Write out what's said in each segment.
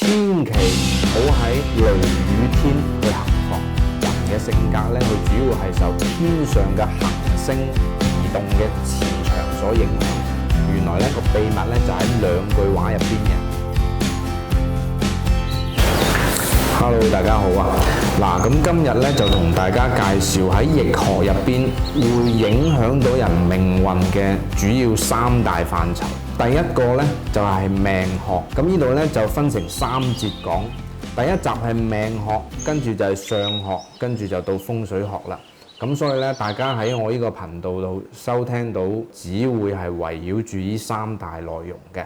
千祈唔好喺雷雨天去行房。人嘅性格咧，佢主要係受天上嘅行星移動嘅磁場所影響。原來咧個秘密咧就喺兩句話入邊嘅。Hello， 大家好啊！嗱，咁今日咧就同大家介紹喺易學入邊會影響到人命運嘅主要三大範疇。第一個咧就係命學，咁呢度咧就分成三節講。第一集係命學，跟住就係相學，跟住就到風水學啦。咁所以咧，大家喺我呢個頻道度收聽到，只會係圍繞住呢三大內容嘅。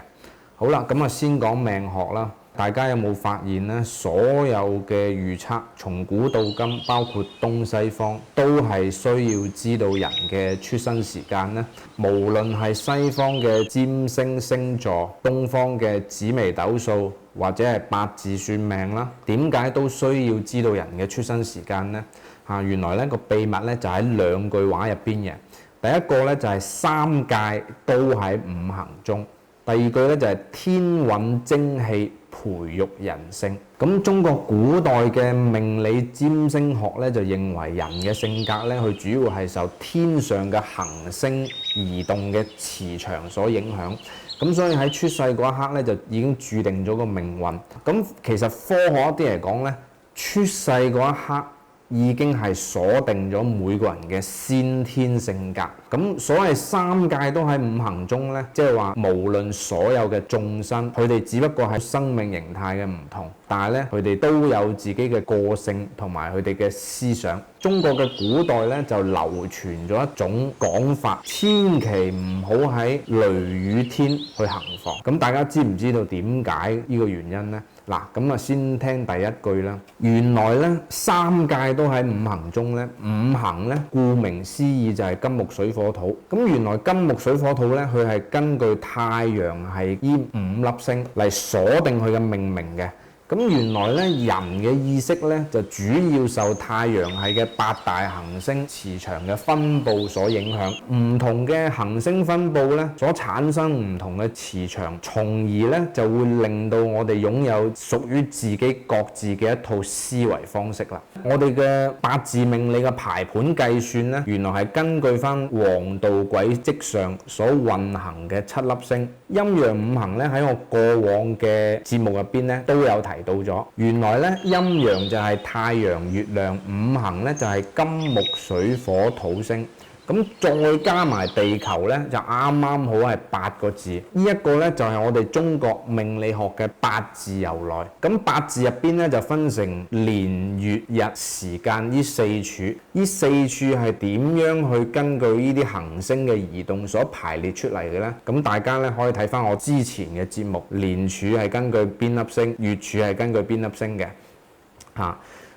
好啦，咁啊先講命學啦。大家有冇發現呢？所有嘅預測，從古到今，包括東西方，都係需要知道人嘅出生時間呢。無論係西方嘅占星星座，東方嘅紫微斗數，或者係八字算命啦，點解都需要知道人嘅出生時間呢？原來呢個秘密呢就喺兩句話入邊嘅。第一個呢就係三界都喺五行中。第二句咧就係天運精氣培育人性。咁中國古代嘅命理占星學咧就認為人嘅性格咧，佢主要係受天上嘅行星移動嘅磁場所影響。咁所以喺出世嗰一刻咧就已經註定咗個命運。咁其實科學一啲嚟講咧，出世嗰一刻已經係鎖定咗每個人嘅先天性格。咁所謂三界都喺五行中呢，即係話無論所有嘅眾生，佢哋只不過係生命形態嘅唔同，但係呢，佢哋都有自己嘅個性同埋佢哋嘅思想。中國嘅古代呢，就流傳咗一種講法，千祈唔好喺雷雨天去行房。咁大家知唔知道點解呢個原因呢？嗱，咁啊先聽第一句啦。原來咧三界都喺五行中咧，五行咧顧名思義就係金木水火土。咁原來金木水火土咧，佢係根據太陽系呢五粒星嚟鎖定佢嘅命名嘅。咁原來咧人嘅意識咧就主要受太陽系嘅八大行星磁場嘅分佈所影響，唔同嘅行星分佈咧所產生唔同嘅磁場，從而咧就會令到我哋擁有屬於自己各自嘅一套思維方式啦。我哋嘅八字命理嘅排盤計算咧，原來係根據翻黃道軌跡上所運行嘅七粒星。陰陽五行咧喺我過往嘅節目入邊咧都有提到咗，原來咧陰陽就係太陽、月亮，五行咧就係金木水火土星，咁再加埋地球咧就啱啱好係八個字。呢一個咧就係我哋中國命理學嘅八字由來。咁八字入邊咧就分成年月日時間呢四柱，呢四柱係點樣去根據呢啲行星嘅移動所排列出嚟嘅咧？咁大家咧可以睇翻我之前嘅節目，年柱係根據邊粒星，月柱係根據邊粒星嘅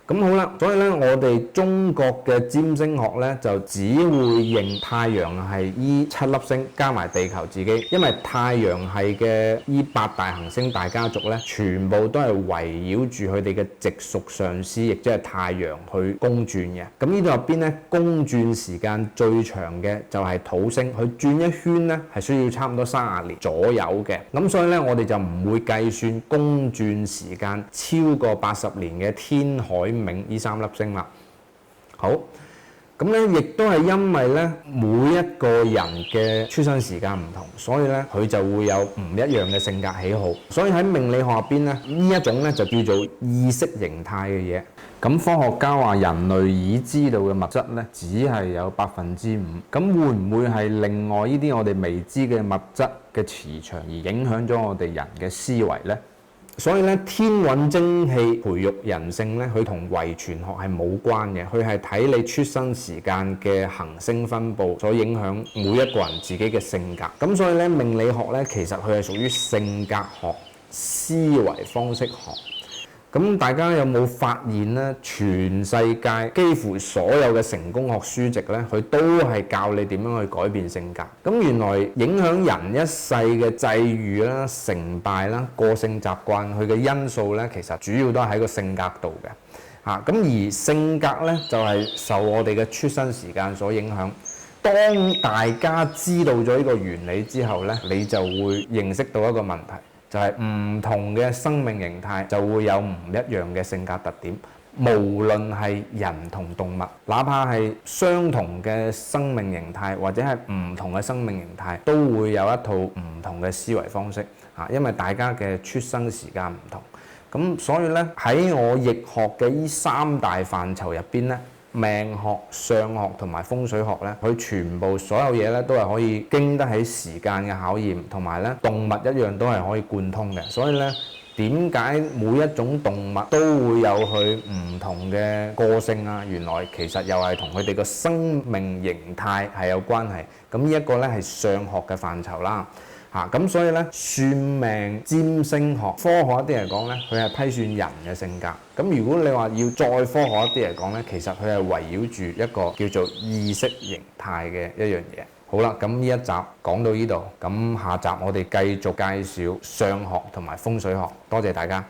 咁好啦，所以咧，我哋中國嘅占星學咧，就只會認太陽系依七粒星加埋地球自己，因為太陽系嘅依八大行星大家族咧，全部都係圍繞住佢哋嘅直屬上司，亦即係太陽去公轉嘅。咁呢度入邊咧，公轉時間最長嘅就係土星，佢轉一圈咧係需要差唔多30年左右嘅。咁所以咧，我哋就唔會計算公轉時間超過80年嘅天海冥呢三粒星啦。好，咁咧亦都係因為咧每一個人嘅出生時間唔同，所以咧佢就會有唔一樣嘅性格喜好。所以喺命理學入邊咧，呢一種咧就叫做意識形態嘅嘢。咁科學家話人類已知道嘅物質咧，只係有5%。咁會唔會係另外呢啲我哋未知嘅物質嘅磁場而影響咗我哋人嘅思維呢？所以咧，天運精氣培育人性咧，佢同遺傳學係冇關嘅，佢係睇你出生時間嘅行星分佈所影響每一個人自己嘅性格。咁所以咧，命理學咧其實佢係屬於性格學、思維方式學。咁大家有冇發現咧？全世界幾乎所有嘅成功學書籍咧，佢都係教你點樣去改變性格。咁原來影響人一世嘅際遇啦、成敗啦、個性習慣，佢嘅因素咧，其實主要都係喺個性格度嘅。咁而性格咧就係受我哋嘅出生時間所影響。當大家知道咗呢個原理之後咧，你就會認識到一個問題。就係唔同嘅生命形態就會有唔一樣嘅性格特點。無論係人同動物，哪怕係相同嘅生命形態，或者係唔同嘅生命形態，都會有一套唔同嘅思維方式嚇，因為大家嘅出生時間唔同。咁所以咧，喺我易學嘅呢三大範疇入邊咧，命學、相學同埋風水學咧，佢全部所有嘢咧都係可以經得起時間嘅考驗，同埋咧動物一樣都係可以貫通嘅。所以咧，點解每一種動物都會有佢唔同嘅個性啊？原來其實又係同佢哋個生命形態係有關係。咁呢一個咧係相學嘅範疇啦。咁所以咧，算命、占星學，科學一啲嚟講咧，佢係批算人嘅性格。咁如果你話要再科學一啲嚟講咧，其實佢係圍繞住一個叫做意識形態嘅一樣嘢。好啦，咁呢一集講到呢度，咁下集我哋繼續介紹相學同埋風水學。多謝大家。